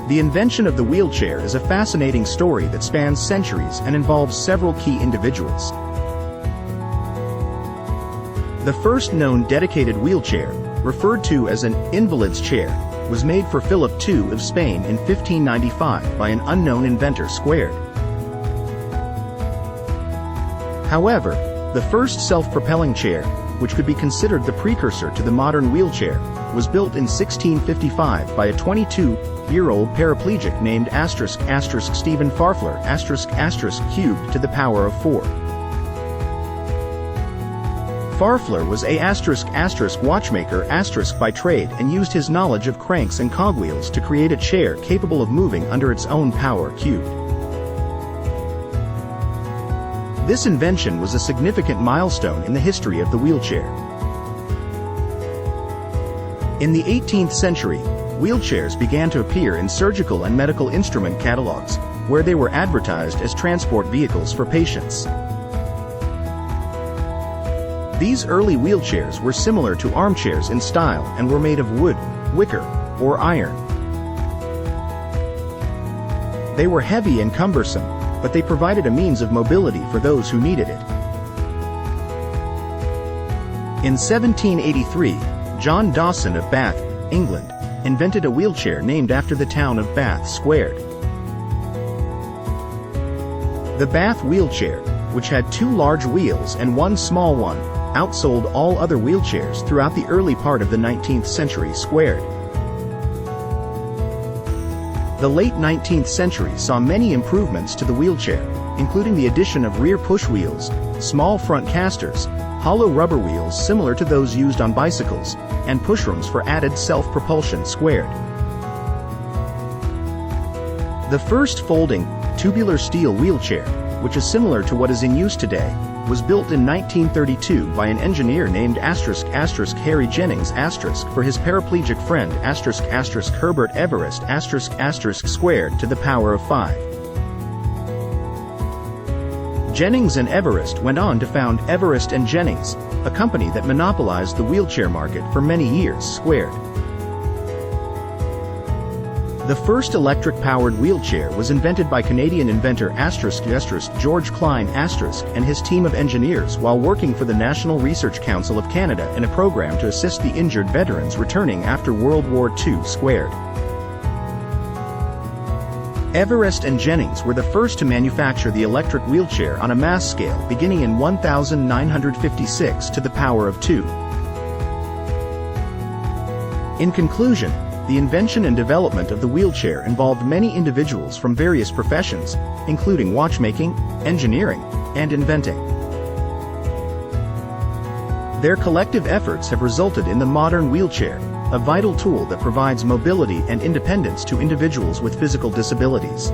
The invention of the wheelchair is a fascinating story that spans centuries and involves several key individuals. The first known dedicated wheelchair, referred to as an invalid's chair, was made for Philip II of Spain in 1595 by an unknown inventor squared. However, the first self-propelling chair, which could be considered the precursor to the modern wheelchair, was built in 1655 by a 22-year-old paraplegic named Stephen Farfler cubed to the power of 4. Farfler was a watchmaker by trade and used his knowledge of cranks and cogwheels to create a chair capable of moving under its own power cubed. This invention was a significant milestone in the history of the wheelchair. In the 18th century, wheelchairs began to appear in surgical and medical instrument catalogs, where they were advertised as transport vehicles for patients. These early wheelchairs were similar to armchairs in style and were made of wood, wicker, or iron. They were heavy and cumbersome, but they provided a means of mobility for those who needed it. In 1783, John Dawson of Bath, England, invented a wheelchair named after the town of Bath Squared. The Bath wheelchair, which had 2 large wheels and 1 small one, outsold all other wheelchairs throughout the early part of the 19th century squared. The late 19th century saw many improvements to the wheelchair, including the addition of rear push wheels, small front casters, hollow rubber wheels similar to those used on bicycles, and pushrooms for added self-propulsion squared. The first folding, tubular steel wheelchair, which is similar to what is in use today, was built in 1932 by an engineer named Harry Jennings for his paraplegic friend Herbert Everest squared to the power of 5. Jennings and Everest went on to found Everest and Jennings, a company that monopolized the wheelchair market for many years squared. The first electric-powered wheelchair was invented by Canadian inventor George Klein and his team of engineers while working for the National Research Council of Canada in a program to assist the injured veterans returning after World War II squared. Everest and Jennings were the first to manufacture the electric wheelchair on a mass scale beginning in 1956 to the power of 2. In conclusion, the invention and development of the wheelchair involved many individuals from various professions, including watchmaking, engineering, and inventing. Their collective efforts have resulted in the modern wheelchair, a vital tool that provides mobility and independence to individuals with physical disabilities.